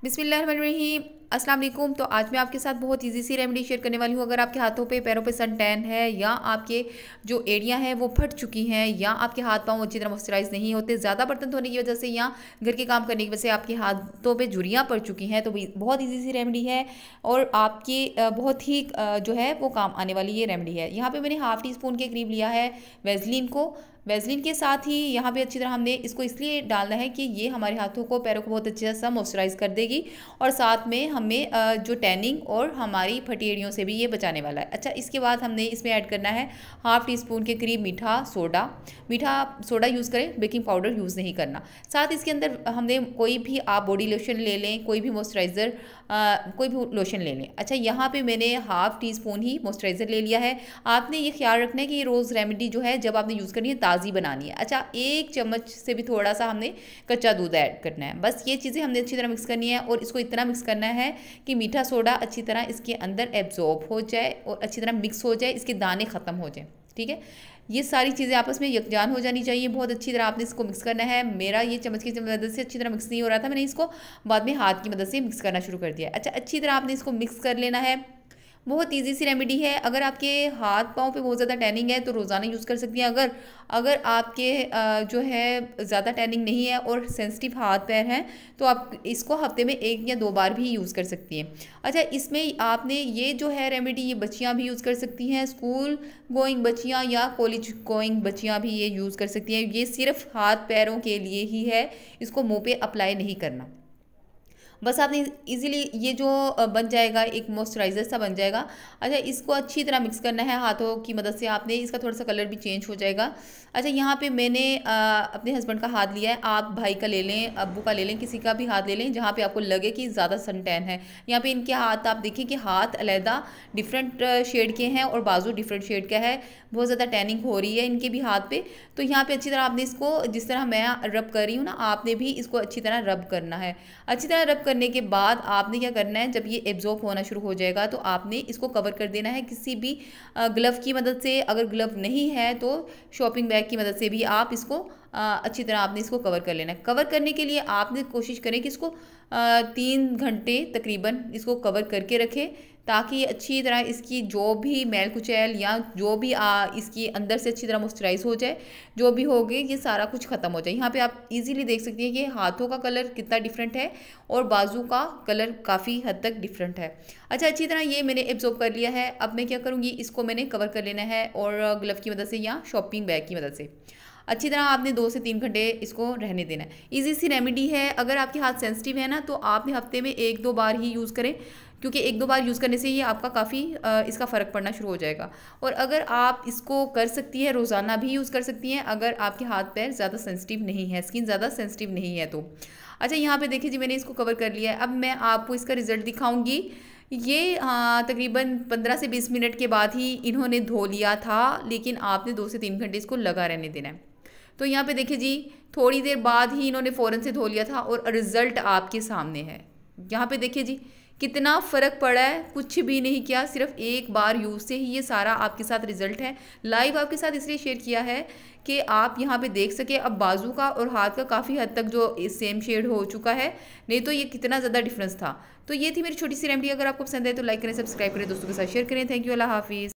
बिस्मिल्लाहिर्रहमानिर्रहीम। अस्सलाम वालेकुम। तो आज मैं आपके साथ बहुत इजी सी रेमेडी शेयर करने वाली हूँ। अगर आपके हाथों पे पैरों पे सन टैन है या आपके जो एड़ियाँ हैं वो फट चुकी हैं या आपके हाथ पाँव अच्छी तरह मॉइस्चराइज नहीं होते, ज़्यादा बर्तन धोने की वजह से या घर के काम करने की वजह से आपके हाथों पे झुर्रियाँ पड़ चुकी हैं, तो बहुत ईजी सी रेमेडी है और आपकी बहुत ही जो है वो काम आने वाली ये रेमेडी है। यहाँ पर मैंने हाफ़ टी स्पून के करीब लिया है वैसलीन को। वैसलीन के साथ ही यहाँ पे अच्छी तरह हमने इसको इसलिए डालना है कि ये हमारे हाथों को पैरों को बहुत अच्छे से मॉइस्चराइज कर देगी और साथ में हमें जो टैनिंग और हमारी फटी एड़ियों से भी ये बचाने वाला है। अच्छा, इसके बाद हमने इसमें ऐड करना है हाफ़ टी स्पून के करीब मीठा सोडा यूज़ करें, बेकिंग पाउडर यूज़ नहीं करना। साथ इसके अंदर हमने कोई भी आप बॉडी लोशन ले लें, कोई भी मॉइस्चराइज़र कोई भी लोशन ले लें। अच्छा, यहाँ पे मैंने हाफ़ टी स्पून ही मॉइस्चराइज़र ले लिया है। आपने ये ख्याल रखना है कि ये रोज़ रेमेडी जो है जब आपने यूज़ करनी है ताज़ी बनानी है। अच्छा, 1 चम्मच से भी थोड़ा सा हमने कच्चा दूध ऐड करना है। बस ये चीज़ें हमने अच्छी तरह मिक्स करनी है और इसको इतना मिक्स करना है कि मीठा सोडा अच्छी तरह इसके अंदर एब्जॉर्ब हो जाए और अच्छी तरह मिक्स हो जाए, इसके दाने ख़त्म हो जाए। ठीक है, ये सारी चीज़ें आपस में यकजान हो जानी चाहिए। बहुत अच्छी तरह आपने इसको मिक्स करना है। मेरा ये चम्मच की मदद से अच्छी तरह मिक्स नहीं हो रहा था, मैंने इसको बाद में हाथ की मदद से मिक्स करना शुरू कर दिया। अच्छा, अच्छी तरह आपने इसको मिक्स कर लेना है। बहुत इजी सी रेमेडी है। अगर आपके हाथ पाँव पे बहुत ज़्यादा टैनिंग है तो रोज़ाना यूज़ कर सकती हैं। अगर आपके जो है ज़्यादा टैनिंग नहीं है और सेंसिटिव हाथ पैर हैं तो आप इसको हफ्ते में 1 या 2 बार भी यूज़ कर सकती हैं। अच्छा, इसमें आपने ये जो है रेमेडी ये बच्चियाँ भी यूज़ कर सकती हैं, स्कूल गोइंग बच्चियाँ या कॉलेज गोइंग बच्चियाँ भी ये यूज़ कर सकती हैं। ये सिर्फ हाथ पैरों के लिए ही है, इसको मुँह पे अप्लाई नहीं करना। बस आपने इजीली ये जो बन जाएगा, एक मॉइस्चराइज़र सा बन जाएगा। अच्छा, इसको अच्छी तरह मिक्स करना है हाथों की मदद से। आपने इसका थोड़ा सा कलर भी चेंज हो जाएगा। अच्छा, यहाँ पे मैंने अपने हस्बैंड का हाथ लिया है। आप भाई का ले लें, अब्बू का ले लें, किसी का भी हाथ ले लें जहाँ पे आपको लगे कि ज़्यादा सन टैन है। यहाँ पे इनके हाथ आप देखें कि हाथ अलहदा डिफरेंट शेड के हैं और बाजू डिफरेंट शेड का है। बहुत ज़्यादा टैनिंग हो रही है इनके भी हाथ पे। तो यहाँ पे अच्छी तरह आपने इसको, जिस तरह मैं रब कर रही हूँ ना, आपने भी इसको अच्छी तरह रब करना है। अच्छी तरह रब करने के बाद आपने क्या करना है, जब ये एब्जॉर्ब होना शुरू हो जाएगा तो आपने इसको कवर कर देना है किसी भी ग्लव की मदद से। अगर ग्लव नहीं है तो शॉपिंग बैग की मदद से भी आप इसको अच्छी तरह आपने इसको कवर कर लेना है। कवर करने के लिए आपने कोशिश करें कि इसको 3 घंटे तकरीबन इसको कवर करके रखें, ताकि अच्छी तरह इसकी जो भी मैल कुचैल या जो भी इसकी अंदर से अच्छी तरह मॉइस्चराइज हो जाए, जो भी हो गए ये सारा कुछ ख़त्म हो जाए। यहाँ पे आप इजीली देख सकती हैं कि हाथों का कलर कितना डिफरेंट है और बाजू का कलर काफ़ी हद तक डिफरेंट है। अच्छा, अच्छी तरह ये मैंने एब्जॉर्ब कर लिया है। अब मैं क्या करूँगी, इसको मैंने कवर कर लेना है और ग्लव की मदद से या शॉपिंग बैग की मदद से अच्छी तरह आपने 2 से 3 घंटे इसको रहने देना है। ईजी सी रेमेडी है। अगर आपके हाथ सेंसिटिव है ना तो आपने हफ्ते में 1-2 बार ही यूज़ करें, क्योंकि 1-2 बार यूज़ करने से ये आपका काफ़ी इसका फ़र्क पड़ना शुरू हो जाएगा। और अगर आप इसको कर सकती हैं, रोज़ाना भी यूज़ कर सकती हैं अगर आपके हाथ पैर ज़्यादा सेंसिटिव नहीं है, स्किन ज़्यादा सेंसिटिव नहीं है तो। अच्छा, यहाँ पे देखिए जी, मैंने इसको कवर कर लिया है। अब मैं आपको इसका रिज़ल्ट दिखाऊँगी। ये तकरीबन 15 से 20 मिनट के बाद ही इन्होंने धो लिया था, लेकिन आपने 2 से 3 घंटे इसको लगा रहने देना है। तो यहाँ पे देखिए जी, थोड़ी देर बाद ही इन्होंने फ़ौरन से धो लिया था और रिज़ल्ट आपके सामने है। यहाँ पे देखिए जी, कितना फ़र्क पड़ा है। कुछ भी नहीं किया, सिर्फ 1 बार यूज़ से ही ये सारा आपके साथ रिज़ल्ट है। लाइव आपके साथ इसलिए शेयर किया है कि आप यहाँ पे देख सके। अब बाजू का और हाथ का काफ़ी हद तक जो सेम शेड हो चुका है, नहीं तो ये कितना ज़्यादा डिफरेंस था। तो ये थी मेरी छोटी सी रेमेडी। अगर आपको पसंद है तो लाइक करें, सब्सक्राइब करें, दोस्तों के साथ शेयर करें। थैंक यू, अल्लाह हाफिज़।